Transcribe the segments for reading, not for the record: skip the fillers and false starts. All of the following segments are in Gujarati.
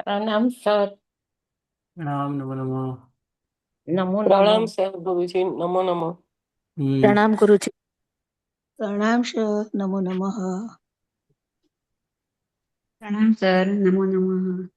प्रणाम सर। प्रणाम। नमो नमः। नमो नमो। प्रणाम सर गुरुजी, नमो नमः। प्रणाम गुरुजी। प्रणाम सर, नमो नमः। प्रणाम सर, नमो नमः।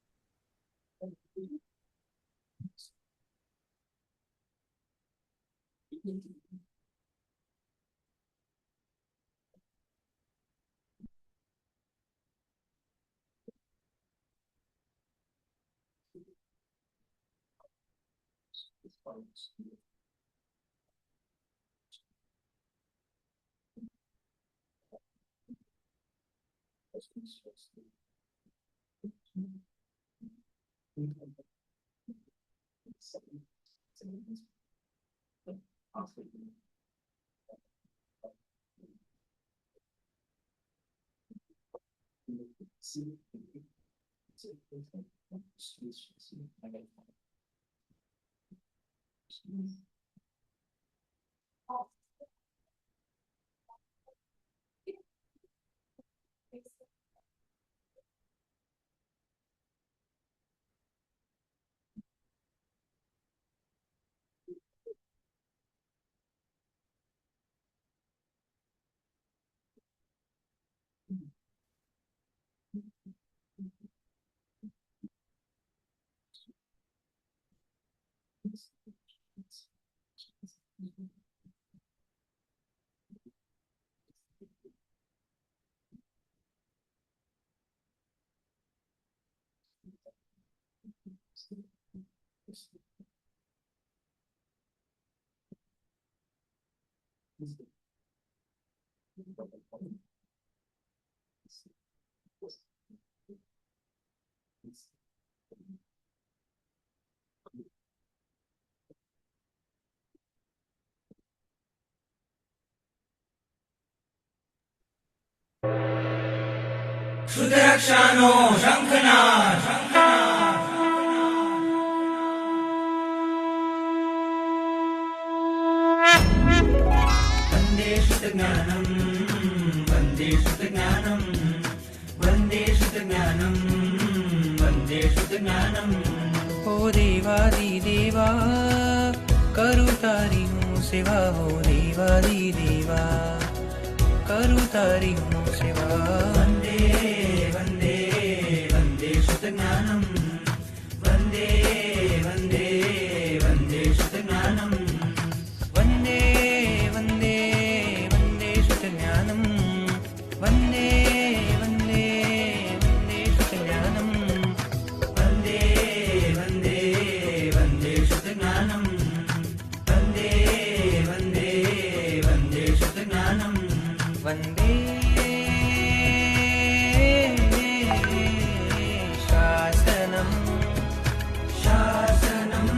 શુદ્રક્ષાનો શંખનાદ વંદે શુદ્ધજ્ઞાનમ વંદે શુદ્ધજ્ઞાનમ વંદે શુદ્ધજ્ઞાનમ વંદે શુદ્ધજ્ઞાનમ હો દેવાદિદેવા કરું તારી હું સેવા હો દેવાદિદેવા કરું તારી હું સેવા વંદે વંદે વંદે શુદ્ધજ્ઞાનમ વંદે વંદે વંદે શુદ્ધજ્ઞાનમ વંદે વંદે વંદે શુદ્ધજ્ઞાનમ વંદે વંદે વંદે શુદ્ધજ્ઞાનમ વંદે વંદે વંદે શુદ્ધજ્ઞાનમ વંદે વંદે વંદે શુદ્ધજ્ઞાનમ વંદે શાસનમ શાસનમ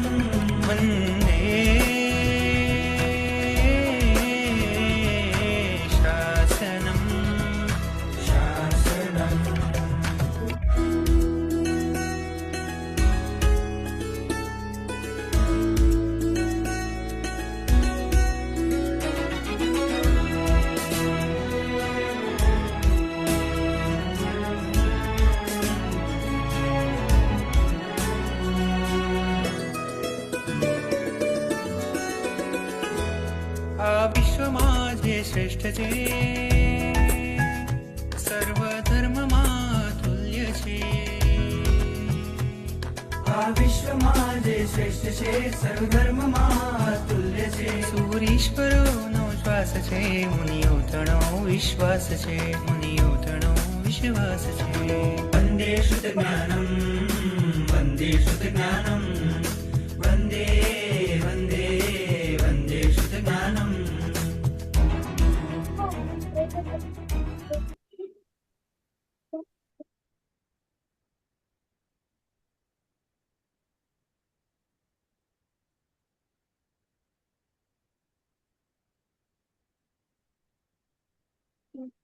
વંદે શાસનમ શાસનમ આ વિશ્વમાં જે શ્રેષ્ઠ છે સર્વ ધર્મમાં તુલ્ય છે આ વિશ્વમાં જે શ્રેષ્ઠ છે સર્વધર્મમાં તુલ્ય છે સૂરીશ્વરોનો શ્વાસ છે મુનિઓ તણો વિશ્વાસ છે મુનિઓ તણો વિશ્વાસ છે વંદે શુદ્ધજ્ઞાનમ વંદે શુદ્ધજ્ઞાનમ વંદે વંદે વંદે શુદ્ધજ્ઞાનમ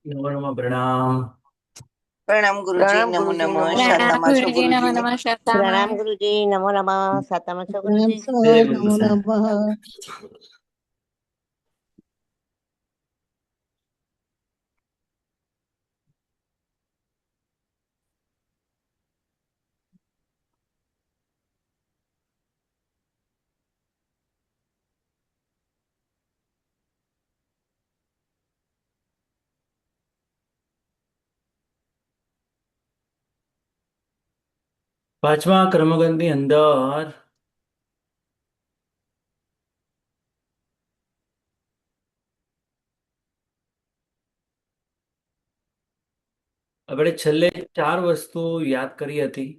नमो नमः। प्रणाम। प्रणाम गुरुजी, प्रणाम नमो गुरुजी, नमः। नमो प्रणाम શાતામાં છો गुरुजी, नमो गुरुजी ने? नमः शातामा। प्रणाम गुरुजी, नमो नमः। શાતામાં છો प्रणाम गुरुजी? सर, जय गुरु नमो प्रसाद। नमः। પાંચમા ક્રમાંકની અંદર આપણે છેલ્લે 4 વસ્તુ યાદ કરી હતી.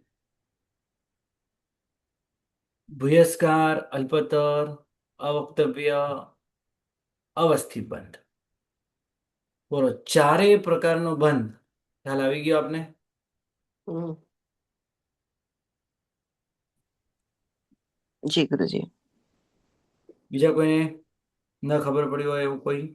ભૂયસ્કાર, અલ્પતર, અવક્તવ્ય, અવસ્થિત બંધ. બોલો, ચારેય પ્રકારનો બંધ ખ્યાલ આવી ગયો આપને? હમ. જી ગુરુજી. બીજા કોઈને ન ખબર પડી હોય એવું કોઈ?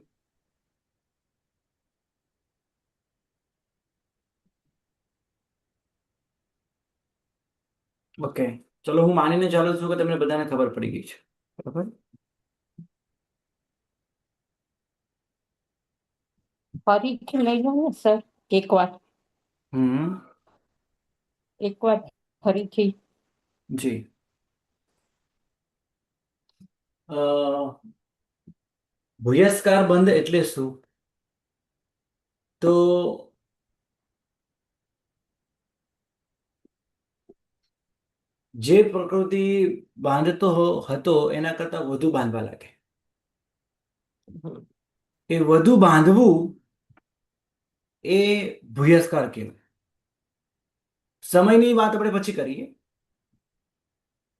ઓકે, ચલો હું માનીને ચાલુ છું કે તમને બધાને ખબર પડી ગઈ છે. બરાબર? ફરીથી લઈ લો ને સર, એકવાર ફરીથી. જી. ભૂયસ્કાર બંધ એટલે શું? તો જે પ્રકૃતિ બાંધતો હતો એના કરતા વધુ બાંધવા લાગે. એ વધુ બાંધવું એ ભૂયસ્કાર કહેવાય. સમયની વાત આપણે પછી કરીએ.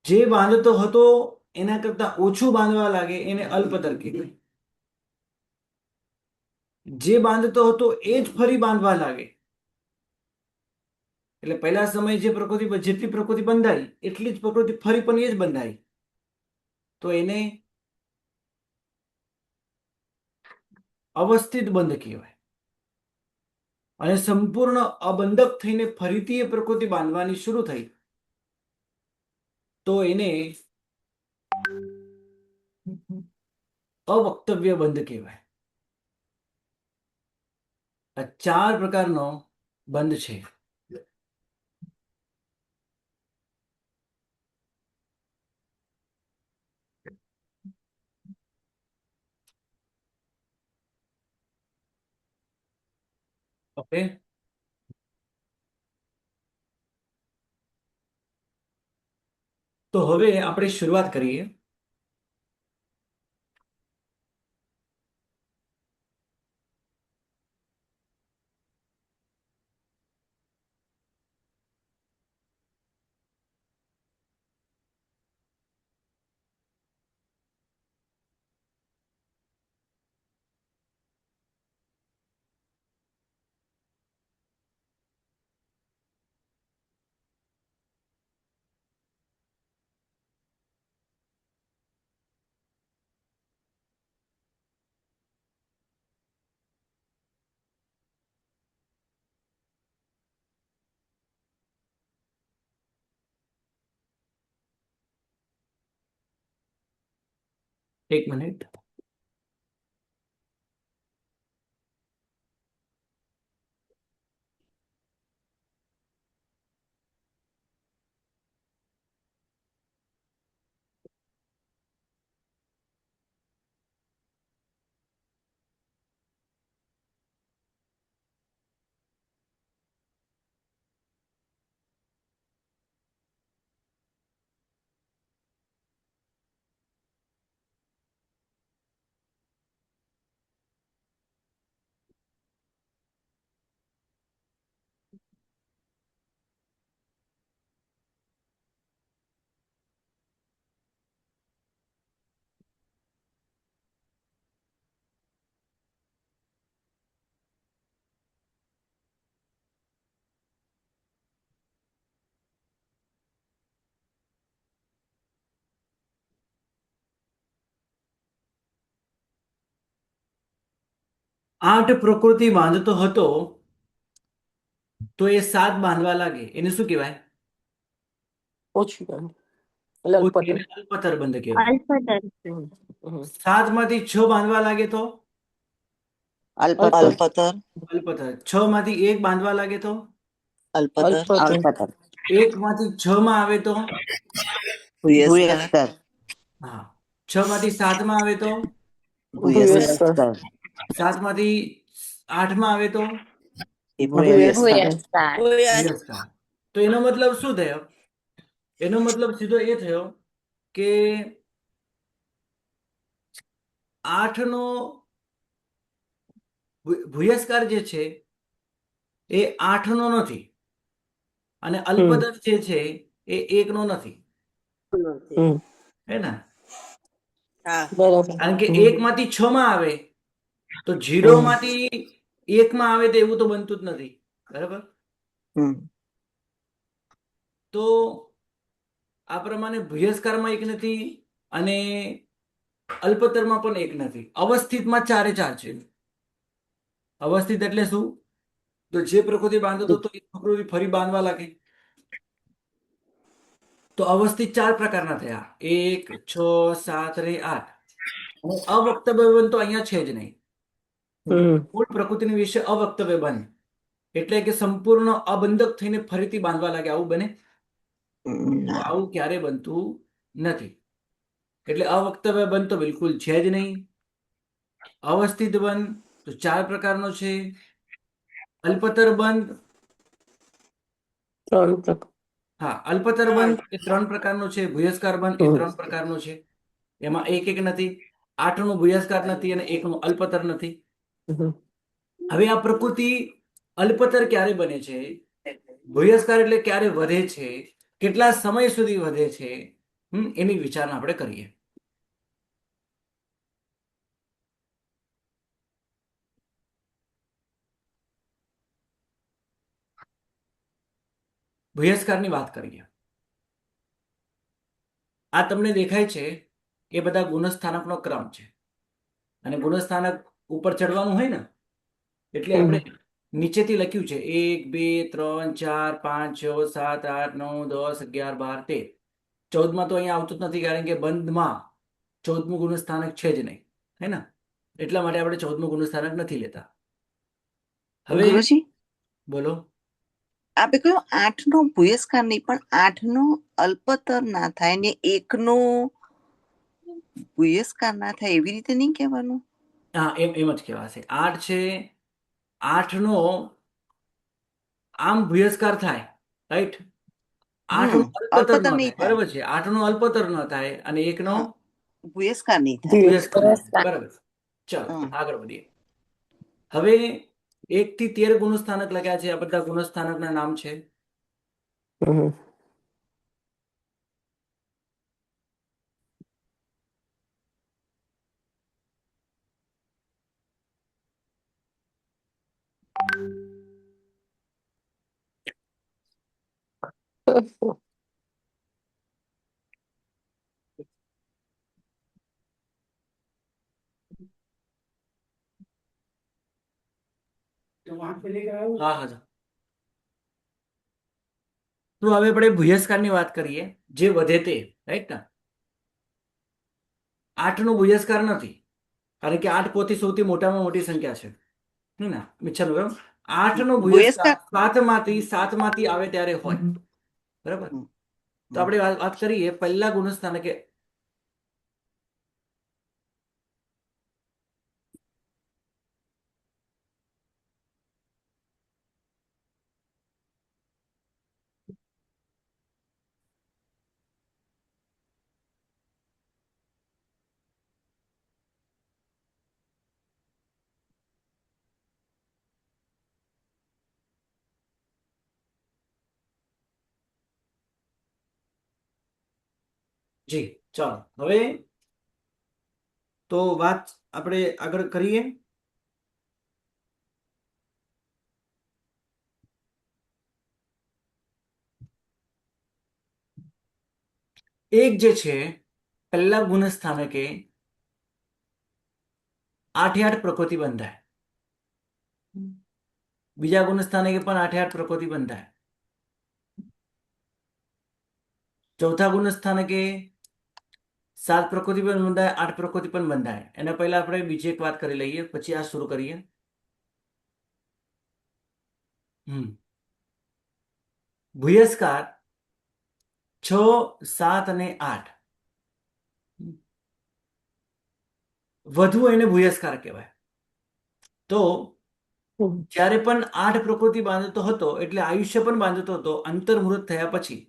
જે બાંધતો હતો એના કરતા ઓછું બાંધવા લાગે એને અલ્પતર કહેવાય. જે બાંધતો હતો એ જ ફરી બાંધવા લાગે, એટલે પહેલા સમયે જેટલી પ્રકૃતિ બંધાઈ એટલી જ પ્રકૃતિ ફરી પણ એ જ બંધાઈ, તો એને અવસ્થિત બંધ કહેવાય. અને સંપૂર્ણ અબંધક થઈને ફરીથી એ પ્રકૃતિ બાંધવાની શરૂ થઈ તો એને અવક્તવ્ય બંધ કહેવાય. આ 4 પ્રકારનો બંધ છે. ઓકે, તો હવે આપણે શરૂઆત કરીએ. એક મિનિટ. આઠ પ્રકૃતિ બાંધતો હતો તો એ 7 બાંધવા લાગે એને શું કહેવાય? ઓછી બંધ એટલે અલ્પતર. એને અલ્પતર બંધ કહેવાય. હમ. હમ. 7 માંથી 6 બાંધવા લાગે તો અલ્પતર. અલ્પતર. 6 માંથી 1 બાંધવા લાગે તો અલ્પતર. અલ્પતર. 1 માંથી 6 માં આવે તો ભૂયસ્કાર. હા. 6 માંથી 7 માં આવે તો ભૂયસ્કાર. 7 માંથી 8 માં આવે તો ભૂયસ્કાર. ભૂયસ્કાર. તો એનો મતલબ શું થયો? એનો મતલબ સીધો એ થયો કે 8 નો ભૂયસ્કાર જે છે એ 8 નો નથી અને અલ્પતર જે છે એ 1 નો નથી, હમ. હે ને? હા બરાબર. કારણ કે 1 માંથી 6 માં આવે તો 0 હમ. માંથી 1 માં આવે તો એવું તો બનતું જ નથી, બરાબર? હમ તો આ પ્રમાણે ભૂયસ્કારમાં 1 નથી અને અલ્પતરમાં પણ 1 નથી. અવસ્થિતમાં 4 એ 4 છે. અવસ્થિત એટલે શું? તો જે પ્રકૃતિ બાંધતો હતો એ પ્રકૃતિ ફરી બાંધવા લાગે. તો અવસ્થિત 4 પ્રકારના થયા, 1, 6, 7 અને 8. અને અવક્તવ્ય બંધ તો અહીંયા છે જ નહીં. હમ. મૂળ પ્રકૃતિની વિશે અવક્તવ્ય બંધ એટલે કે સંપૂર્ણ અબંધક થઈને ફરીથી બાંધવા લાગે. આવું બને? તો આવું ક્યારે બનતું નથી. એટલે અવક્તવ્ય બંધ તો બિલકુલ છે જ નહીં. અવસ્થિત બંધ તો 4 પ્રકારનો છે. અલ્પતર બંધ, 3 પ્રકાર. હા, અલ્પતર બંધ એ 3 પ્રકારનો છે. ભૂયસ્કાર બંધ એ 3 પ્રકારનો છે. એમાં 1 નથી. 8 નો ભૂયસ્કાર નથી અને 1 નો અલ્પતર નથી. હમ. હવે આ પ્રકૃતિ અલ્પતર ક્યારે બને છે, ભૂયસ્કાર એટલે ક્યારે વધે છે, કેટલા સમય સુધી વધે છે, એની વિચારણા આપણે કરીએ. ભૂયસ્કારની વાત કરીએ. આ તમને દેખાય છે એ બધા ગુણસ્થાનકનો ક્રમ છે. અને ગુણસ્થાનક ઉપર ચડવાનું હોય ને એટલે આપણે નીચેથી લખ્યું છે 1, 2, 3, 4, 5, 6, 7, 8, 9, 10, 11, 12, 13. 14માં તો અહીંયા આવતું જ નથી કારણ કે બંધમાં 14મું ગુણસ્થાનક છે જ નહીં, હે ને? એટલા માટે આપણે 14મું ગુણસ્થાનક નથી લેતા. હવે ગુરુજી બોલો. આપે કહ્યું 8 નો ભૂયસ્કાર નહીં પણ 8 નો અલ્પતર ના થાય ને 1 નો ભૂયસ્કાર ના થાય એવી રીતે નહીં કહેવાનું. હા, એમ જ કહેવાશે. 8 છે, 8 નો આમ ભૂયસ્કાર થાય, રાઈટ? 8 નો અલ્પતર ન અલ્પતર નહીં થાય, થાય. બરાબર છે? 8 નો અલ્પતર ન થાય અને 1 નો ભૂયસ્કાર નહીં થાય. ભૂયસ્કાર ન થાય, બરાબર. ચાલો આગળ વધીએ. હવે 1 થી 13 ગુણસ્થાનક લખ્યા છે. આ બધા ગુણસ્થાનકના નામ છે. હમ. હા હા. તો હવે આપણે ભૂયસ્કારની વાત કરીએ, જે વધે તે, રાઈટ ને? 8 નો ભૂયસ્કાર નથી કારણ કે 8 પોતે સૌથી મોટામાં મોટી સંખ્યા છે, હે ને? મિચ્છામી બરાબર. 8 નો ભૂયસ્કાર 7 માંથી આવે ત્યારે હોય, બરાબર? તો આપણે વાત કરીએ પહેલા ગુણસ્થાનકે. જી ચાલો હવે તો વાત આપણે આગળ કરીએ. એક જે છે પહેલા ગુણસ્થાનકે 8 પ્રકૃતિ બંધાય. બીજા ગુણસ્થાનકે પણ 8 પ્રકૃતિ બંધાય. ચોથા ગુણસ્થાનકે 7 પ્રકૃતિ પણ બંધાય, 8 પ્રકૃતિ પણ બંધાય. એના પહેલા આપણે બીજી એક વાત કરી લઈએ, પછી આ શરૂ કરીએ. ભૂયસ્કાર 6, 7 અને 8 વધુ એને ભૂયસ્કાર કહેવાય. તો જ્યારે પણ 8 પ્રકૃતિ બાંધતો હતો એટલે આયુષ્ય પણ બાંધતો હતો અંતર્મુહૂર્ત થયા પછી.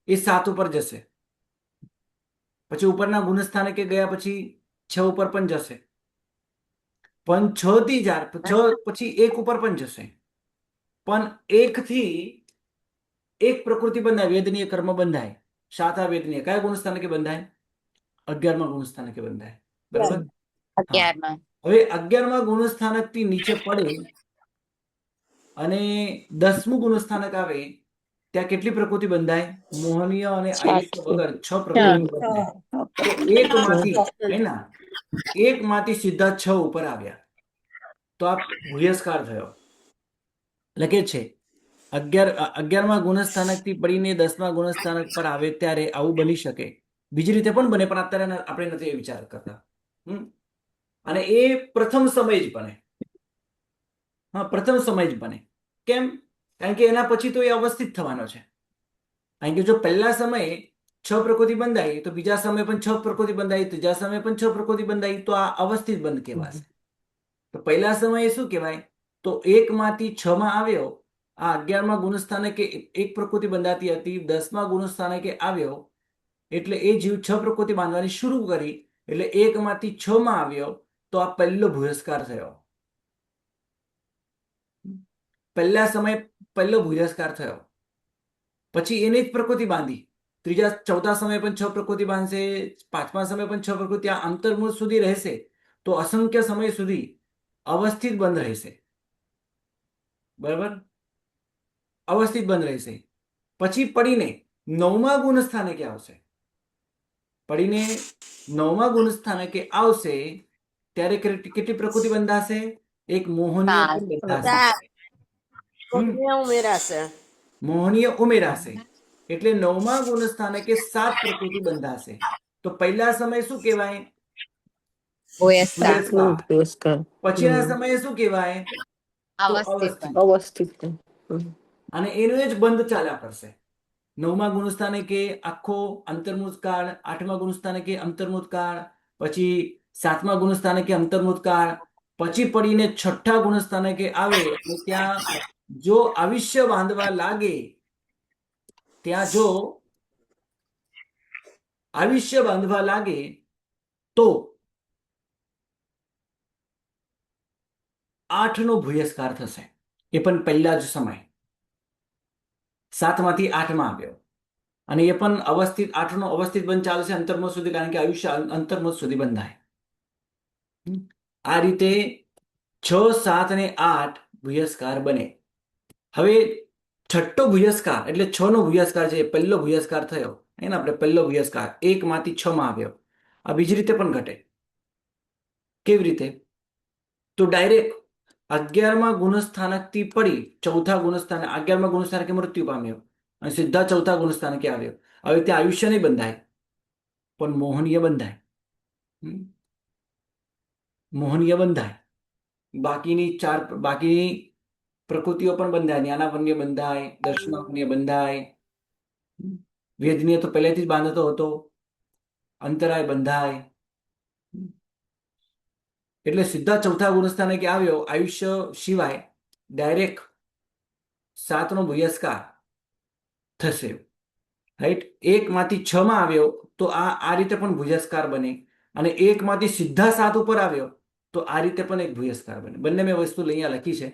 એ 7 ઉપર જશે, પછી ઉપરના ગુણસ્થાનકે ગયા પછી 6 ઉપર પણ જશે, પણ 6 થી 6 પછી 1 ઉપર પણ જશે, પણ 1 થી 1 પ્રકૃતિ બંધાય, વેદનીય કર્મ બંધાય. 7 વેદનીય કયા ગુણસ્થાનકે બંધાય? 11મા ગુણસ્થાનકે બંધાય. બરાબર. 11માં. હવે 11મા ગુણસ્થાનકથી નીચે પડે અને 10મું ગુણસ્થાનક આવે ત્યાં કેટલી પ્રકૃતિ બંધાય? મોહનીય અને આયુષ્ય વગર 6 પ્રકૃતિ બંધાય. તો એકમાંથી સીધા 6 ઉપર આવ્યા તો આ ભૂયસ્કાર થયો. લખે છે 11મા ગુણસ્થાનકથી પડીને 10મા ગુણસ્થાનક પર આવે ત્યારે આવું બની શકે. બીજી રીતે પણ બને, પણ અત્યારે આપણે નથી એ વિચાર કરતા. અને એ પ્રથમ સમય જ બને. પ્રથમ સમય જ બને. કેમ? કારણ કે એના પછી તો એ અવસ્થિત થવાનો છે. કારણ કે જો પહેલા સમયે 6 પ્રકૃતિ બંધાઈ તો બીજા સમયે પણ 6 પ્રકૃતિ બંધાઈ, ત્રીજા સમયે પણ 6 પ્રકૃતિ બંધાઈ, તો આ અવસ્થિત બંધ કહેવાશે. તો પહેલા સમયે શું કહેવાય? તો 1માંથી 6માં આવ્યો. આ 11મા ગુણસ્થાનકે 1 પ્રકૃતિ બંધાતી હતી, 10મા ગુણસ્થાનકે આવ્યો એટલે એ જીવ 6 પ્રકૃતિ બાંધવાની શરૂ કરી, એટલે 1માંથી 6માં આવ્યો તો આ પહેલો ભૂયસ્કાર થયો. પહેલા સમય પહેલો ભૂયસ્કાર થયો. પછી એને જ પ્રકૃતિ બાંધી. ચોથા સમયે પણ 6 પ્રકૃતિ બાંધશે, 5મા સમયે પણ 6 પ્રકૃતિ. આ અંતર્મુખ સુધી રહેશે તો અસંખ્ય સમય સુધી અવસ્થિત બંધ રહેશે. બરાબર, અવસ્થિત બંધ રહેશે. પછી પડીને 9મા ગુણસ્થાનકે આવશે. પડીને 9મા ગુણસ્થાનકે આવશે ત્યારે કેટલી પ્રકૃતિ બંધાશે? એક મોહનીય પણ બંધાશે. મોહનીય ઉમેરાશે એટલે 9મા ગુણસ્થાનકે 7 પ્રકૃતિ બંધાશે. તો પહેલા સમય શું કહેવાય? ભૂયસ્કાર. પછીના સમયે શું કહેવાય? તો અવસ્થિત. અને એનું જ બંધ ચાલ્યા કરશે. 9મા ગુણસ્થાનકે આખો અંતર્મુખકાળ, 8મા ગુણસ્થાનકે અંતર્મુખકાળ, પછી 7મા ગુણસ્થાનકે અંતર્મુખકાળ, પછી પડીને 6ઠ્ઠા ગુણસ્થાનકે આવે અને ત્યાં જો આયુષ્ય બાંધવા લાગે, ત્યાં જો આયુષ્ય બાંધવા લાગે તો 8નો ભૂયસ્કાર થશે. એ પણ પહેલા જ સમય. 7માંથી 8માં આવ્યો અને એ પણ અવસ્થિત. 8નો અવસ્થિત બંધ ચાલશે અંતર્મુખ સુધી, કારણ કે આયુષ્ય અંતર્મુખ સુધી બંધાય. આ રીતે 6, 7 અને 8 ભૂયસ્કાર બને. હવે 6ઠ્ઠો ભૂયસ્કાર એટલે 6નો ભૂયસ્કાર છે, પહેલો ભૂયસ્કાર થયો. એને આપણે પહેલો ભૂયસ્કાર 1માંથી 6માં આવ્યો. આ બીજી રીતે પણ ઘટે. કેવી રીતે? તો ડાયરેક્ટ 11મા ગુણસ્થાનકથી પડી ચોથા ગુણસ્થાન, 11મા ગુણસ્થાનકે મૃત્યુ પામ્યો અને સીધા ચોથા ગુણસ્થાનકે આવ્યો. હવે ત્યાં આયુષ્ય નહીં બંધાય, પણ મોહનીય બંધાય. મોહનીય બંધાય. બાકીની પ્રકૃતિઓ પણ બંધાય. જ્ઞાનાવન્ય બંધાય, દર્શનાવન્ય બંધાય, વેદનીય તો પહેલેથી જ બાંધતો હતો, અંતરાય બંધાય. એટલે સીધા ચોથા ગુણસ્થાનકે આવ્યો. આયુષ્ય સિવાય ડાયરેક્ટ 7નો ભૂયસ્કાર થશે. રાઈટ. 1માંથી 6માં આવ્યો તો આ રીતે પણ ભૂયસ્કાર બને, અને 1માંથી સીધા 7 ઉપર આવ્યો તો આ રીતે પણ એક ભૂયસ્કાર બને. બંને મેં વસ્તુ અહીંયા લખી છે.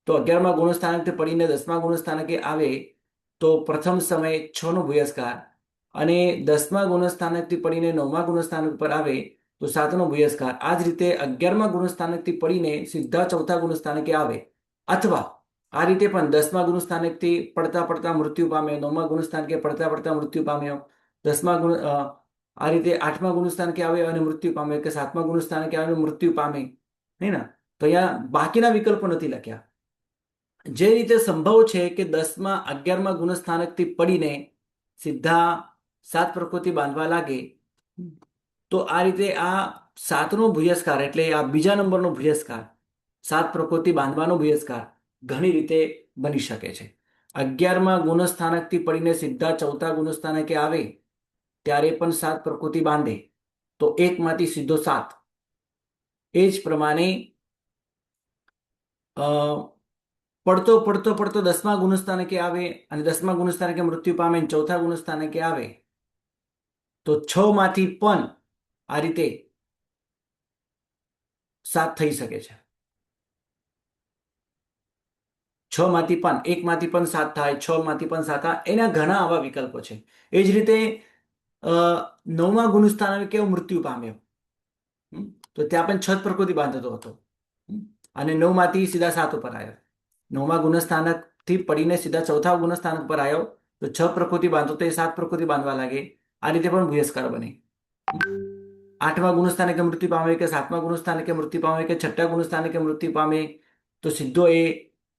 તો 11મા ગુણસ્થાનકથી પડીને 10મા ગુણસ્થાનકે આવે તો પ્રથમ સમય 6નો ભૂયસ્કાર, અને 10મા ગુણસ્થાનકથી પડીને 9મા ગુણસ્થાનક પર આવે તો 7નો ભૂયસ્કાર. આ જ રીતે 11મા ગુણસ્થાનકથી પડીને સીધા ચોથા ગુણસ્થાનકે આવે, અથવા આ રીતે પણ 10મા ગુણસ્થાનકથી પડતા મૃત્યુ પામે, 9મા ગુણસ્થાનકે પડતા મૃત્યુ પામ્યો, 10મા ગુણ આ રીતે 8મા ગુણસ્થાનકે આવે અને મૃત્યુ પામે, કે 7મા ગુણસ્થાનકે આવે મૃત્યુ પામે. નહીં ને? તો અહીંયા બાકીના વિકલ્પો નથી લખ્યા. જે રીતે સંભવ છે કે 11મા ગુણસ્થાનકથી પડીને સીધા 7 પ્રકૃતિ બાંધવા લાગે, તો આ રીતે આ 7નો ભૂયસ્કાર એટલે આ બીજા નંબરનો ભૂયસ્કાર, 7 પ્રકૃતિ બાંધવાનો ભૂયસ્કાર ઘણી રીતે બની શકે છે. 11મા ગુણસ્થાનકથી પડીને સીધા ચોથા ગુણસ્થાનકે આવે ત્યારે પણ 7 પ્રકૃતિ બાંધે તો 1માંથી સીધો 7. એ જ પ્રમાણે પડતો પડતો પડતો 10મા ગુણસ્થાનકે આવે અને 10મા ગુણસ્થાનકે મૃત્યુ પામે અને 4થા ગુણસ્થાનકે આવે તો 6 માંથી પણ આ રીતે 7 થઈ શકે છે. 6 માંથી પણ 1 માંથી પણ 7 થાય, 6 માંથી પણ 7 થાય. એના ઘણા આવા વિકલ્પો છે. એ જ રીતે 9મા ગુણસ્થાનકે મૃત્યુ પામ્યો, તો ત્યાં પણ 6 પ્રકૃતિ બાંધતો હતો અને 9 માંથી સીધા 7 ઉપર આવ્યો. 9મા ગુણસ્થાનક થી પડીને સીધા 4થા ગુણસ્થાનક પર આવ્યો તો 6 પ્રકૃતિ બાંધતો તો એ 7 પ્રકૃતિ બાંધવા લાગે. આ રીતે પણ ભૂયસ્કાર બને. 8મા ગુણસ્થાનકે મૃત્યુ પામે કે 7મા ગુણસ્થાનકે મૃત્યુ પામે કે 6ઠા ગુણસ્થાનકે મૃત્યુ પામે તો સીધો એ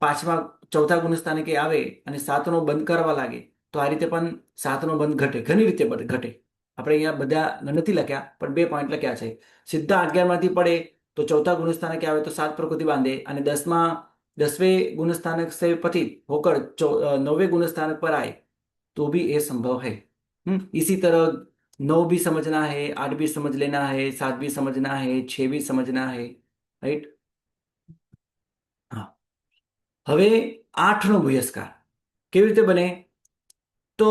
4થા ગુણસ્થાનકે આવે અને 7નો બંધ કરવા લાગે તો આ રીતે પણ 7નો બંધ ઘટે. ઘણી રીતે ઘટે. આપણે અહીંયા બધા નથી લખ્યા પણ 2 પોઈન્ટ લખ્યા છે. સીધા 11 માંથી પડે તો 4થા ગુણસ્થાનકે આવે તો 7 પ્રકૃતિ બાંધે અને 10वें गुणस्थानक से पतित होकर 9वें गुणस्थानक पर आए तो भी ये संभव है. इसी तरह 9 भी समझना है, 8 भी समझ लेना है, 7 भी समझना है, 6 भी समझना है. राइट. हाँ, હવે 8નો ભૂયસ્કાર કેવી રીતે બને? તો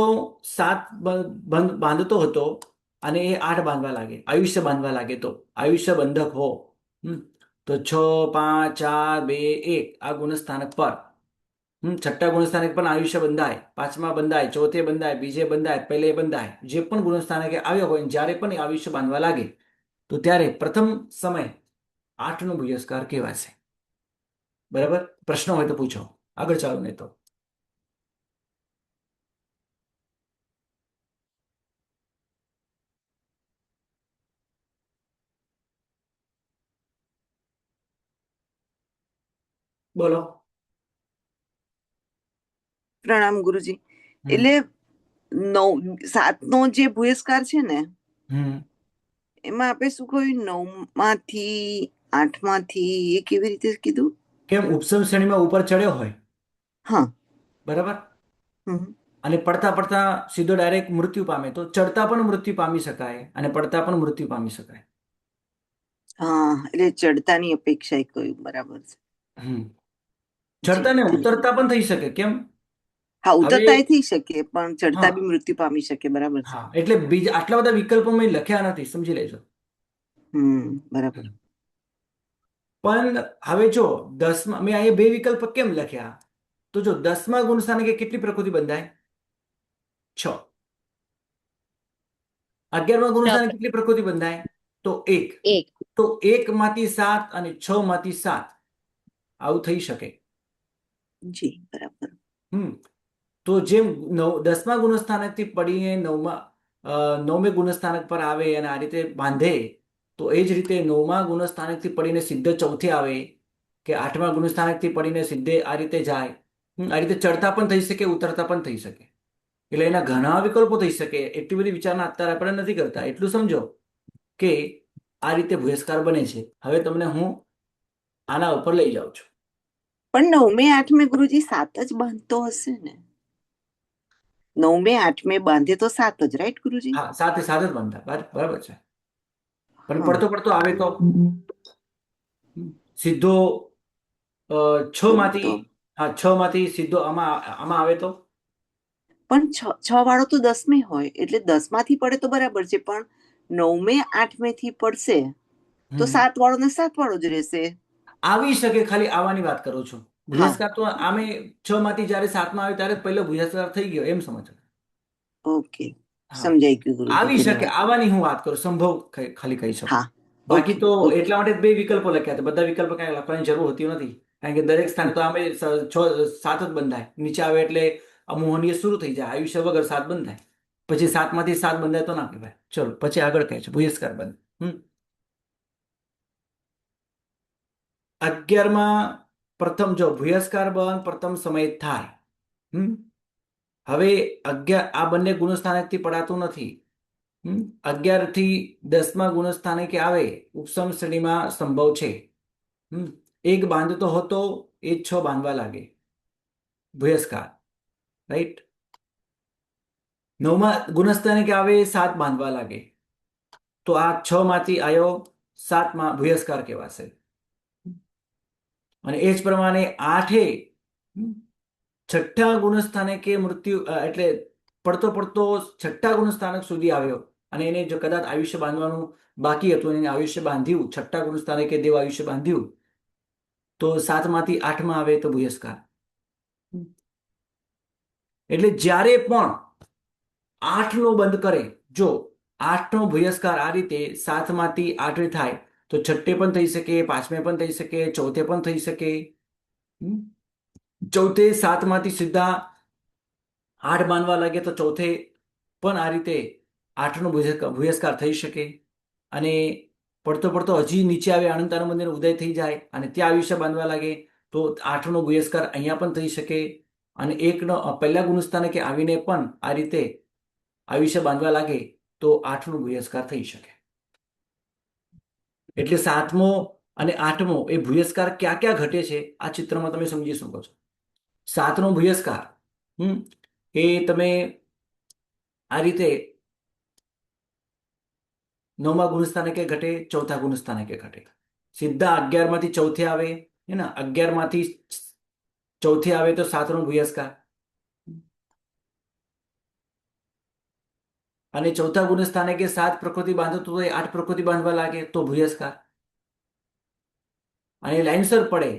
7 બાંધતો હતો અને એ 8 બાંધવા લાગે, આયુષ્ય બાંધવા લાગે તો આયુષ્ય બંધક હો તો 6, 5, 4, 2, 1 આ ગુણસ્થાનક પર 6ઠા ગુણસ્થાનક પણ આયુષ્ય બંધાય, 5મા બંધાય, 4થે બંધાય, બીજે બંધાય, પહેલે બંધાય. જે પણ ગુણસ્થાનકે આવ્યો હોય જ્યારે પણ એ આયુષ્ય બાંધવા લાગે તો ત્યારે પ્રથમ સમય 8નો ભૂયસ્કાર કહેવાશે. બરાબર? પ્રશ્ન હોય તો પૂછો. આગળ ચાલો નહીં તો બોલો. પ્રણામ ગુરુજી. એટલે 7નો જે ભૂયસ્કાર છે ને એમાં આપણે શું કહ્યું 9માંથી 8માંથી એ કેવી રીતે કીધું? કેમ ઉપસમ શ્રેણીમાં ઉપર ચડ્યો હોય, હા, બરાબર, હમ, અને પડતા પડતા સીધો ડાયરેક્ટ મૃત્યુ પામે તો ચડતા પણ મૃત્યુ પામી શકાય અને પડતા પણ મૃત્યુ પામી શકાય. હા, એટલે ચડતાની અપેક્ષા કહ્યું, બરાબર છે. ચડતા ને ઉતરતા પણ થઈ શકે. કેમ? હા, ઉતરતા હવે થઈ શકે પણ ચડતા હા બી મૃત્યુ પામી શકે, બરાબર છે. હા, એટલે બીજા આટલા બધા વિકલ્પો મેં લખ્યા નથી, સમજી લેજો. બરાબર. પણ હવે જો 10મા મેં અહીંયા 2 વિકલ્પ કેમ લખ્યા તો જો 10મા ગુણસ્થાનકે કેટલી પ્રકૃતિ બંધાય? 6. 11મા ગુણસ્થાનકે કેટલી પ્રકૃતિ બંધાય? તો 1. તો 1 માંથી 7 અને 6 માંથી 7 આવું થઈ શકે. જી, બરાબર. તો જેમ 10મા ગુણસ્થાનકથી પડીને 9મે ગુણસ્થાનક પર આવે અને આ રીતે બાંધે તો એ જ રીતે 9મા ગુણસ્થાનકથી પડીને સીધો 4થે આવે કે 8મા ગુણસ્થાનકથી પડીને સીધે આ રીતે જાય. આ રીતે ચડતા પણ થઈ શકે, ઉતરતા પણ થઈ શકે. એટલે એના ઘણા વિકલ્પો થઈ શકે. એટલી બધી વિચારણા અત્યારે આપણે નથી કરતા. એટલું સમજો કે આ રીતે ભૂયસ્કાર બને છે. હવે તમને હું આના ઉપર લઈ જાઉં છું. પણ 9મે 8મે ગુરુજી 7 જ બાંધતો હશે ને? 9મે 8મે બાંધે તો 7 જ, રાઈટ ગુરુજી? હા, સાથે સાથે જ બાંધતા, બરાબર છે. પણ પડતો પડતો આવે તો સીધો 6 માંથી, હા, 6 માંથી સીધો આમાં આવે તો પણ 6 વાળો તો 10મે હોય એટલે 10 માંથી પડે તો બરાબર છે, પણ 9મે 8મે થી પડશે તો 7 વાળો ને 7 વાળો જ રહેશે. આવી શકે. ખાલી આવવાની વાત કરું છું. ભૂયસ્કાર તો આમે 6 માંથી જયારે 7માં આવે ત્યારે પહેલો ભૂયસ્કાર થઈ ગયો એમ સમજો. ઓકે, સમજાઈ ગયું ગુરુજી. આવી શકે, આવવાની હું વાત કરું, સંભવ ખાલી કહી શકું. બાકી તો એટલા માટે 2 વિકલ્પો લખ્યા હતા. બધા વિકલ્પો કઈ લખવાની જરૂર હોતી નથી કારણ કે દરેક સ્થાન તો આમે 7 જ બંધાય. નીચે આવે એટલે અમોહનીય શરૂ થઈ જાય, આયુષ્ય વગર 7 બંધાય. પછી 7 માંથી 7 બંધાય તો ના કહેવાય. ચલો પછી આગળ કહે છે ભૂયસ્કાર બંધ. 11માં પ્રથમ જો ભૂયસ્કાર બંધ પ્રથમ સમય થાય. હવે 11 આ બંને ગુણસ્થાનકથી પડાતું નથી. 11 થી 10મા ગુણસ્થાનકે આવે ઉપસમ શ્રેણીમાં સંભવ છે. 1 બાંધતો હતો એ 6 બાંધવા લાગે ભૂયસ્કાર, રાઈટ. 9મા ગુણસ્થાનકે આવે 7 બાંધવા લાગે તો આ 6 માંથી આવ્યો 7માં ભૂયસ્કાર કહેવાશે. અને એ જ પ્રમાણે 8 છઠ્ઠા ગુણસ્થાનકે મૃત્યુ એટલે પડતો પડતો છઠ્ઠા ગુણસ્થાનક સુધી આવ્યો અને એને જો કદાચ આયુષ્ય બાંધવાનું બાકી હતું અને એને આયુષ્ય બાંધ્યું, છઠ્ઠા ગુણસ્થાનકે દેવ આયુષ્ય બાંધ્યું, તો 7માંથી 8માં આવે તો ભૂયસ્કાર. એટલે જ્યારે પણ 8નો બંધ કરે, જો 8નો ભૂયસ્કાર આ રીતે 7માંથી 8 થાય તો છઠ્ઠે પણ થઈ શકે, 5મે પણ થઈ શકે, ચોથે પણ થઈ શકે. ચોથે 7માંથી સીધા 8 બાંધવા લાગે તો ચોથે પણ આ રીતે 8નો ભૂયસ્કાર થઈ શકે. અને પડતો પડતો હજી નીચે આવે, અનંતાનંદ મંદિરનો ઉદય થઈ જાય અને ત્યાં આયુષ્ય બાંધવા લાગે તો 8નો ભૂયસ્કાર અહીંયા પણ થઈ શકે. અને 1નો પહેલા ગુણસ્થાને કે આવીને પણ આ રીતે આયુષ્ય બાંધવા લાગે તો 8નો ભૂયસ્કાર થઈ શકે. એટલે 7મો અને 8મો એ ભૂયસ્કાર ક્યાં ક્યાં ઘટે છે આ ચિત્રમાં તમે સમજી શકો છો. 7નો ભૂયસ્કાર એ તમે આ રીતે 9મા ગુણસ્થાને કે ઘટે, ચોથા ગુણસ્થાને કે ઘટે. સીધા 11માંથી ચોથે આવે, હે ને, 11માંથી ચોથે આવે તો 7નો ભૂયસ્કાર. અને ચોથા ગુણસ્થાને કે 7 પ્રકૃતિ બાંધતો તો 8 પ્રકૃતિ બાંધવા લાગે તો ભૂયસ્કાર. અને લાઇનસર પડે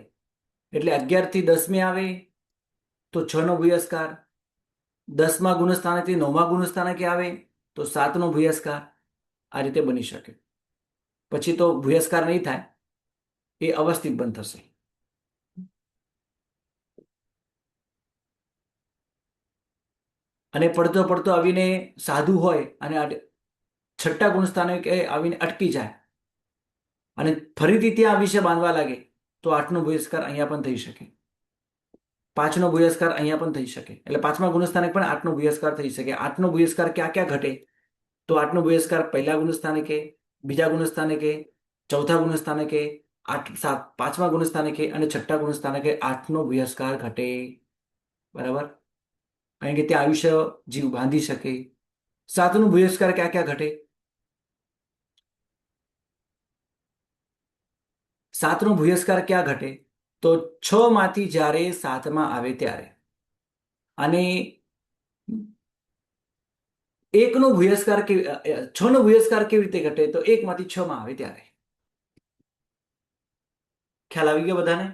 એટલે 11થી 10મે આવે તો 6નો ભૂયસ્કાર. 10મા ગુણસ્થાનેથી 9મા ગુણસ્થાને કે આવે તો 7નો ભૂયસ્કાર. આ રીતે બની શકે. પછી તો ભૂયસ્કાર નહીં થાય, એ અવસ્થિત બંધ થશે. અને પડતો પડતો આવીને સાધુ હોય અને છઠ્ઠા ગુણસ્થાને કે આવીને અટકી જાય અને ફરીથી ત્યાં આ વિશે બાંધવા લાગે તો 8નો ભૂયસ્કાર અહીંયા પણ થઈ શકે, 5નો ભૂયસ્કાર અહીંયા પણ થઈ શકે. એટલે 5મા ગુણસ્થાને પણ 8નો ભૂયસ્કાર થઈ શકે. 8નો ભૂયસ્કાર ક્યાં ક્યાં ઘટે તો 8નો ભૂયસ્કાર પહેલા ગુણસ્થાને કે, બીજા ગુણસ્થાને કે, ચોથા ગુણસ્થાને કે, 5મા ગુણસ્થાને કે અને છઠ્ઠા ગુણસ્થાને કે 8નો ભૂયસ્કાર ઘટે. બરાબર? કારણ કે ત્યાં આયુષ્ય જીવ બાંધી શકે. 7નો ભૂયસ્કાર ક્યાં ક્યાં ઘટે? 7નો ભૂયસ્કાર ક્યાં ઘટે તો 6માંથી જ્યારે 7માં આવે ત્યારે. અને 1નો ભૂયસ્કાર 6નો ભૂયસ્કાર કેવી રીતે ઘટે તો 1માંથી 6માં આવે ત્યારે. ખ્યાલ આવી ગયો બધાને?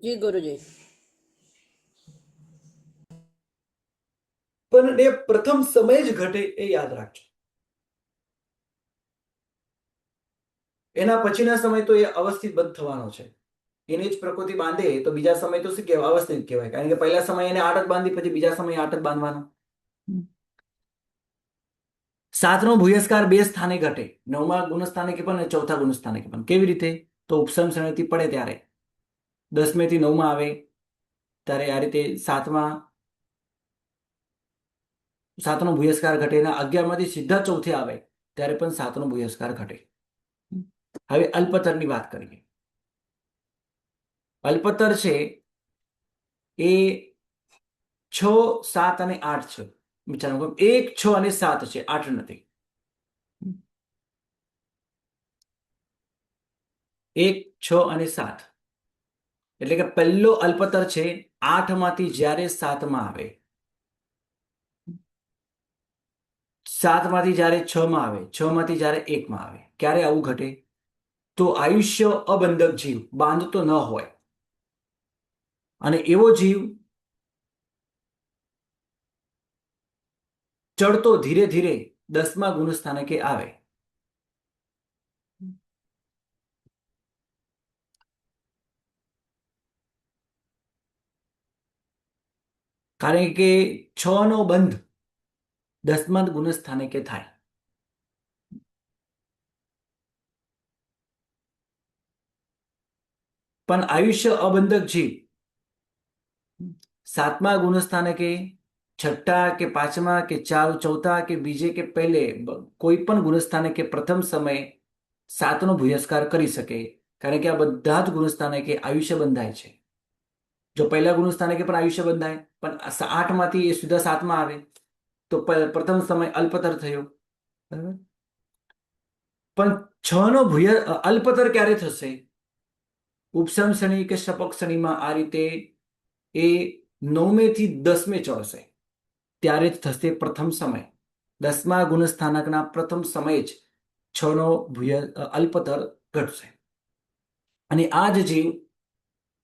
જી ગુરુજી. પણ એ પ્રથમ સમય જ ઘટે એ યાદ રાખજો. એના પછીના સમય તો એ અવસ્થિત બંધ થવાનો છે. એની જ પ્રકૃતિ બાંધે તો બીજા સમય તો શું કહેવાય? અવસ્થિત કહેવાય. કારણ કે પહેલા સમય એને 8 જ બાંધી, પછી બીજા સમય 8 જ બાંધવાનો. 7નો ભૂયસ્કાર 2 સ્થાને ઘટે, 9મા ગુણસ્થાને કે પણ અને ચોથા ગુણસ્થાને કે પણ. કેવી રીતે? તો ઉપસમ શ્રેણીથી પડે ત્યારે 10મેથી 9માં આવે ત્યારે આ રીતે 7નો ભૂયસ્કાર ઘટે. એના 11માંથી સીધા ચોથે આવે ત્યારે પણ 7નો ભૂયસ્કાર ઘટે. હવે અલ્પતરની વાત કરીએ. અલ્પતર છે એ 6, 7 અને 8 છે. વિચારો, 1, 6 અને 7 છે, 8 નથી. 1, 6 અને 7 એટલે કે પહેલો અલ્પતર છે 8માંથી જ્યારે 7માં આવે, 7માંથી જ્યારે 6માં આવે, 6માંથી જ્યારે 1માં આવે. ક્યારે આવું ઘટે? તો આયુષ્ય અબંધક જીવ બાંધતો ન હોય અને એવો જીવ ચડતો ધીરે ધીરે 10મા ગુણસ્થાનકે આવે. કારણ કે 6નો બંધ 10મા ગુણસ્થાનકે થાય. પણ આયુષ્ય અબંધક જીવ 7મા ગુણસ્થાનકે, છઠ્ઠા કે 5મા કે ચોથા કે બીજે કે પહેલે કોઈ પણ ગુણસ્થાનકે પ્રથમ સમયે 7નો ભૂયસ્કાર કરી શકે. કારણ કે આ બધા જ ગુણસ્થાનકે આયુષ્ય બંધાય છે. જો પહેલા ગુણસ્થાનકે પણ આયુષ્ય બંધાય, પણ 8માંથી એ સીધા 7માં આવે તો પ્રથમ સમય અલ્પતર થયો. બરાબર? પણ 6નો અલ્પતર ક્યારે થશે ઉપસમ શ્રેણી કે શપક શ્રેણીમાં આ રીતે એ 9મે થી 10મે ચડશે ત્યારે જ થશે પ્રથમ સમય. 10મા ગુણસ્થાનકના પ્રથમ સમયે જ 6નો અલ્પતર ઘટશે. અને આ જ જીવ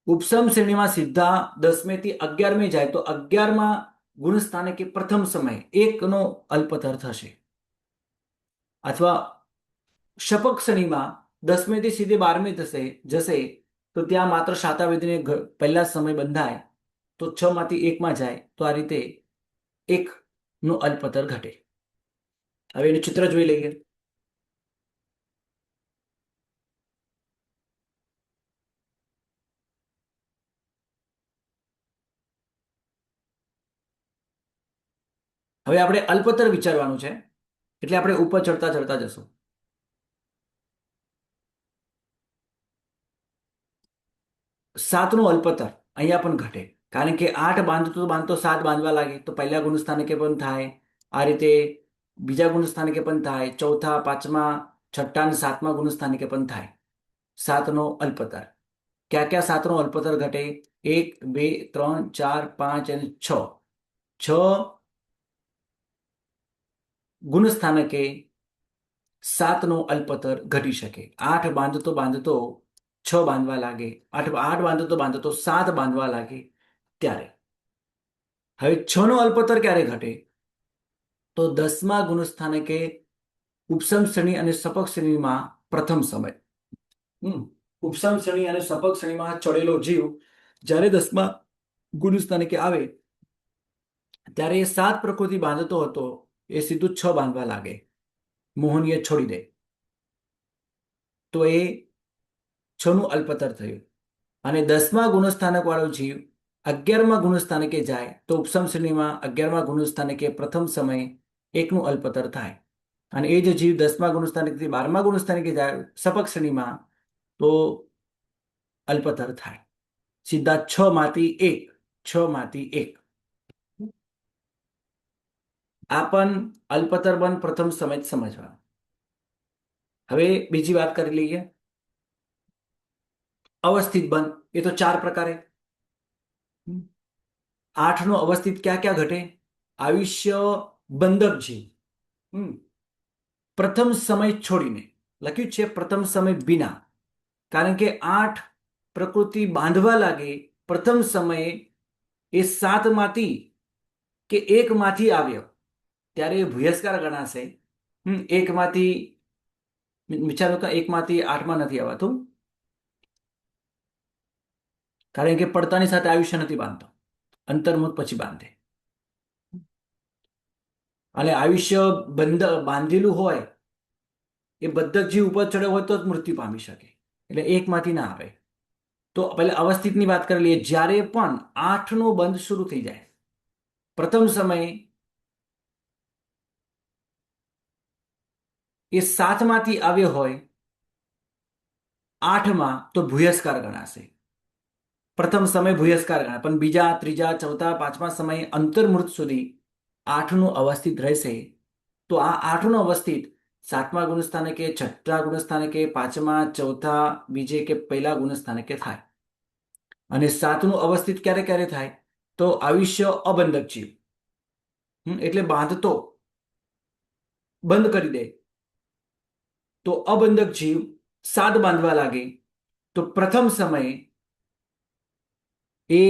ઉપસમ શ્રેણીમાં સીધા 10મે થી 11મે જાય તો 11મા ગુણસ્થાનકે પ્રથમ સમય 1નો અલ્પતર થશે. અથવા શપક શ્રેણીમાં 10મે થી સીધે 12મે જશે તો ત્યાં માત્ર શાતાવેદીને પહેલા સમય બંધાય તો 6 માંથી 1માં જાય તો આ રીતે 1નો અલ્પતર ઘટે. હવે એનું ચિત્ર જોઈ લઈએ. હવે આપણે અલ્પતર વિચારવાનું છે એટલે આપણે ઉપર ચડતા ચડતા જશું. સાતનું અલ્પતર અહીંયા પણ ઘટે કારણ કે 8 બાંધતો 7 બાંધવા લાગે તો પહેલા ગુણસ્થાનકે પણ થાય, આ રીતે બીજા ગુણસ્થાનકે પણ થાય, ચોથા, પાંચમા, છઠ્ઠા અને 7મા ગુણસ્થાનકે પણ થાય. 7નો અલ્પતર. ક્યાં ક્યાં 7નો અલ્પતર ઘટે? 1, 2, 3, 4, 5 અને 6. 6 ગુણસ્થાનકે 7નો અલ્પતર ઘટી શકે. 8 બાંધતો 6 બાંધવા લાગે, 8 બાંધતો 7 બાંધવા લાગે ત્યારે. હવે 6નો અલ્પતર ક્યારે ઘટે? તો 10મા ગુણસ્થાનકે ઉપસમ શ્રેણી અને સપક શ્રેણીમાં પ્રથમ સમય. ઉપસમ શ્રેણી અને સપક શ્રેણીમાં ચડેલો જીવ જ્યારે 10મા ગુણસ્થાનકે આવે ત્યારે એ 7 પ્રકૃતિ બાંધતો હતો એ સીધું 6 બાંધવા લાગે, મોહનીય છોડી દે તો એ 6નું અલ્પતર થયું. અને 10મા ગુણસ્થાનક વાળો જીવ 11મા ગુણસ્થાનકે જાય તો ઉપસમ શ્રેણીમાં 11મા ગુણસ્થાનકે પ્રથમ સમય 1નું અલ્પતર થાય. અને એ જ જીવ 10મા ગુણસ્થાનકથી 12મા ગુણસ્થાનકે જાય સપક શ્રેણીમાં તો અલ્પતર થાય. સીધા 6 માંથી 1. આ પણ અલ્પતર બંધ પ્રથમ સમય જ સમજવાનું. હવે બીજી વાત કરી લઈએ. અવસ્થિત બંધ એ તો 4 પ્રકારે. 8નો અવસ્થિત ક્યાં ક્યાં ઘટે? આયુષ્ય બંધક જીવ પ્રથમ સમય છોડીને લખ્યું છે પ્રથમ સમય વિના, કારણ કે 8 પ્રકૃતિ બાંધવા લાગે પ્રથમ સમયે એ 7માંથી કે 1માંથી આવ્યો ત્યારે એ ભૂયસ્કાર ગણાશે. 1માંથી વિચારો કે 1માંથી 8માં નથી આવતું કારણ કે પડતાની સાથે આયુષ્ય નથી બાંધતો, અંતર્મુખ પછી બાંધે. અને આયુષ્ય બાંધેલું હોય એ બધક જીવ ઉપર ચડ્યો હોય તો જ મૃત્યુ પામી શકે, એટલે 1માંથી ના આવે. તો પહેલા અવસ્થિતની વાત કરી લઈએ. જ્યારે પણ 8નો બંધ શરૂ થઈ જાય પ્રથમ સમયે એ 7માંથી આવ્યો હોય 8માં તો ભૂયસ્કાર ગણાશે. પ્રથમ સમય ભૂયસ્કાર ગણાય, પણ બીજા, ત્રીજા, ચોથા, 5મા સમયે અંતર્મૃત સુધી 8નું અવસ્થિત રહેશે. તો આ 8નું અવસ્થિત 7મા ગુણસ્થાનકે, 6ઠ્ઠા ગુણસ્થાનકે, 5મા, ચોથા, બીજે કે પહેલા ગુણસ્થાનકે થાય. અને 7નું અવસ્થિત ક્યારે ક્યારે થાય? તો આયુષ્ય અબંધક જીવ એટલે બાંધતો બંધ કરી દે તો અબંધક જીવ 7 બાંધવા લાગે તો પ્રથમ સમયે એ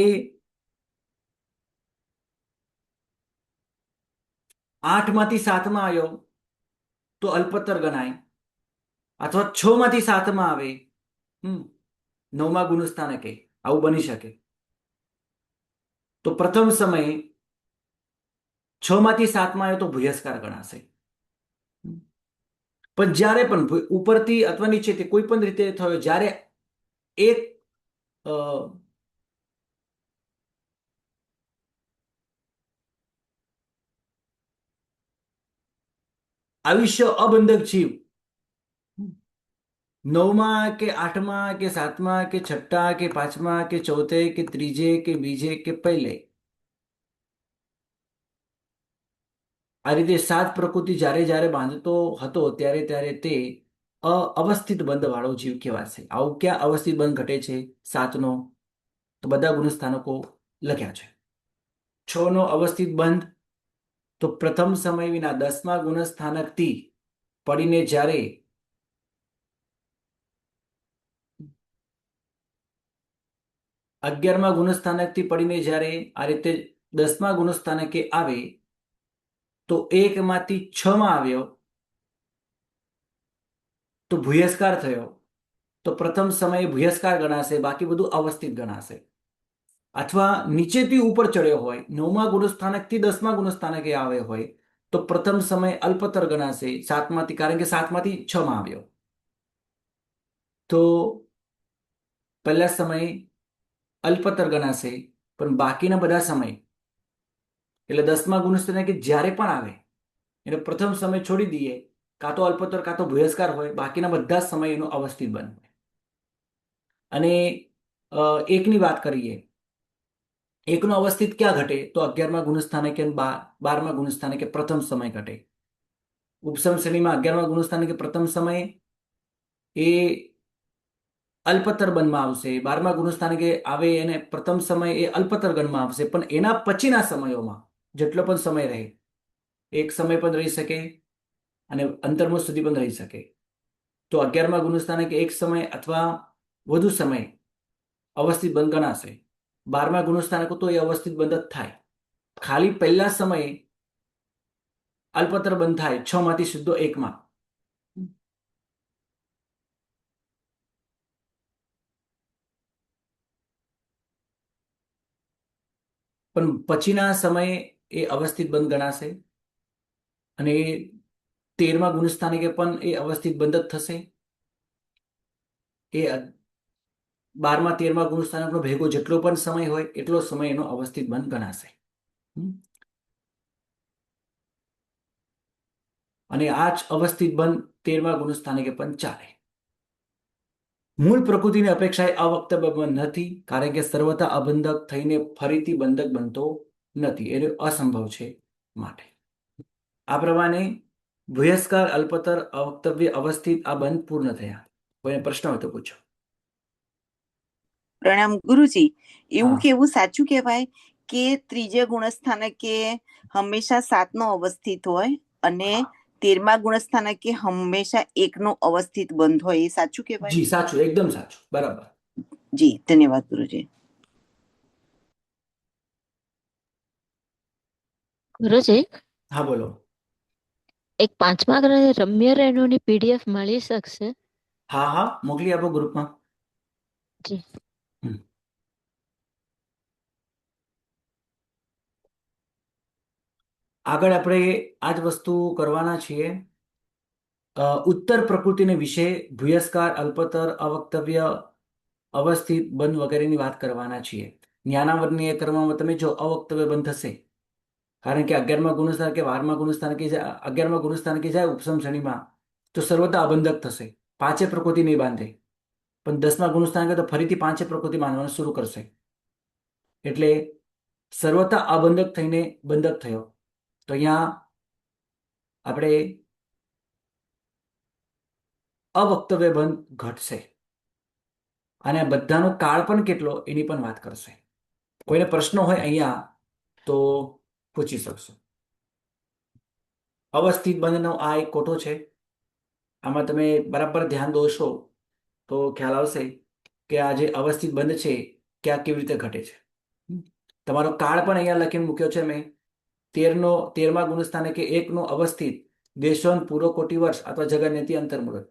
8માંથી 7માં આવ્યો તો અલ્પતર ગણાય, અથવા 6માંથી 7માં આવે 9મા ગુણસ્થાનકે, આવું બની શકે. તો પ્રથમ સમયે 6માંથી 7માં આવ્યો તો ભૂયસ્કાર ગણાશે. પણ જ્યારે પણ ઉપરથી અથવા નીચેથી કોઈ પણ રીતે થયો, જ્યારે એક આયુષ્ય અબંધક જીવ 9મા કે 8મા કે 7મા કે 6ઠ્ઠા કે 5મા કે ચોથે કે ત્રીજે કે બીજે કે પહેલે આ રીતે 7 પ્રકૃતિ જ્યારે જ્યારે બાંધતો હતો ત્યારે ત્યારે તે અવસ્થિત બંધ વાળો જીવ કહેવાશે. આવું ક્યાં અવસ્થિત બંધ ઘટે છે 7નો? તો બધા ગુણસ્થાનકો લખ્યા છે. 6નો અવસ્થિત બંધ તો પ્રથમ સમય વિના 10મા ગુણસ્થાનકથી પડીને જ્યારે 11મા ગુણસ્થાનકથી પડીને જ્યારે આ રીતે 10મા ગુણસ્થાનકે આવે તો 1માંથી 6માં આવ્યો તો ભૂયસ્કાર થયો, તો પ્રથમ સમયે ભૂયસ્કાર ગણાશે, બાકી બધું અવસ્થિત ગણાશે. અથવા નીચેથી ઉપર ચડ્યો હોય, 9મા ગુણસ્થાનકથી 10મા ગુણસ્થાનકે આવે હોય તો પ્રથમ સમય અલ્પતર ગણાશે 7માંથી, કારણ કે 7માંથી 6માં આવ્યો. તો પહેલા સમય અલ્પતર ગણાશે, પણ બાકીના બધા સમય એટલે 10મા ગુણસ્થાનકે જ્યારે પણ આવે એટલે પ્રથમ સમય છોડી દઈએ, કાં તો અલ્પતર કાં તો ભૂયસ્કાર હોય, બાકીના બધા સમય એનો અવસ્થિત બંધ હોય. અને એકની વાત કરીએ, એકનો અવસ્થિત ક્યાં ઘટે? તો 11મા ગુણસ્થાનકે 12મા ગુણસ્થાનકે પ્રથમ સમય ઘટે. ઉપસમ શ્રેણીમાં 11મા ગુણસ્થાનકે પ્રથમ સમય એ અલ્પતર ગણમાં આવશે, 12મા ગુણસ્થાનકે આવે એને પ્રથમ સમય એ અલ્પતર ગણમાં આવશે. પણ એના પછીના સમયોમાં જેટલો પણ સમય રહે, એક સમય પણ રહી શકે અને અંતર્મુખ સુધી પણ રહી શકે. તો 11મા ગુણસ્થાનકે એક સમય અથવા વધુ સમય અવસ્થિત બંધ ગણાશે. 12મા ગુણસ્થાનકો તો એ અવસ્થિત બંધ જ થાય. ખાલી પહેલા સમયે અલ્પતર બંધ થાય 6માંથી સીધો 1માં. પણ પછીના સમયે એ અવસ્થિત બંધ ગણાશે અને 13મા ગુણસ્થાનકે પણ એ અવસ્થિત બંધ જ થશે. એ 12મા 13મા ગુણસ્થાનકનો ભેગો જેટલો પણ સમય હોય એટલો સમય એનો અવસ્થિત બંધ ગણાશે. અને આ જ અવસ્થિત બંધ 13મા ગુણસ્થાનકે પણ ચાલે. મૂળ પ્રકૃતિની અપેક્ષાએ અવક્તવ્ય બંધ નથી, કારણ કે સર્વથા અબંધક થઈને ફરીથી બંધક બનતો નથી, એ અસંભવ છે. માટે આ પ્રમાણે ભૂયસ્કાર, અલ્પતર, અવક્તવ્ય, અવસ્થિત આ બંધ પૂર્ણ થયા. કોઈને પ્રશ્ન હોય તો પૂછો. પ્રણામ ગુરુજી. એવું હા. કેવું સાચું કહેવાય કે ત્રીજા ગુણસ્થાનકે હંમેશા 7નો અવસ્થિત હોય અને 13મા ગુણસ્થાનકે હંમેશા 1નો અવસ્થિત બંધ હોય, એ સાચું કહેવાય? જી સાચું, એકદમ સાચું, બરાબર. જી ધન્યવાદ ગુરુજી. ગુરુજી, હા બોલો. એક 5મા ગ્રહે રમ્ય રેણુની પીડીએફ મળી શકશે? હા હા, મોકલી આપો ગ્રુપમાં. જી. આગળ આપણે આ જ વસ્તુ કરવાના છીએ. ઉત્તર પ્રકૃતિને વિશે ભૂયસ્કાર, અલ્પતર, અવક્તવ્ય, અવસ્થિત બંધ વગેરેની વાત કરવાના છીએ. જ્ઞાનાવર્ણનીય કર્મમાં તમે જો અવક્તવ્ય બંધ થશે, કારણ કે 11મા ગુણસ્થાન કે 12મા ગુણસ્થાન કે 11મા ગુણસ્થાન કે જાય ઉપસમ શ્રેણીમાં તો સર્વથા અબંધક થશે, પાંચે પ્રકૃતિ નહીં બાંધે. પણ 10મા ગુણસ્થાન કે તો ફરીથી પાંચે પ્રકૃતિ બાંધવાનું શરૂ કરશે. એટલે સર્વથા અબંધક થઈને બંધક થયો. તો અહીંયા આપણે અવક્તવ્ય બંધ ઘટશે. અને બધાનો કાળ પણ કેટલો એની પણ વાત કરશે. કોઈને પ્રશ્ન હોય અહીંયા તો પૂછી શકશો. અવસ્થિત બંધનો આ એક કોઠો છે. આમાં તમે બરાબર ધ્યાન દોશો તો ખ્યાલ આવશે કે આ જે અવસ્થિત બંધ છે કે આ કેવી રીતે ઘટે છે. તમારો કાળ પણ અહીંયા લખીને મૂક્યો છે મેં. 13મા ગુણસ્થાને કે 1નો અવસ્થિત દેશોન પૂર્વ કોટી વર્ષ અથવા જગન્યતિ અંતર્મુહૂર્ત.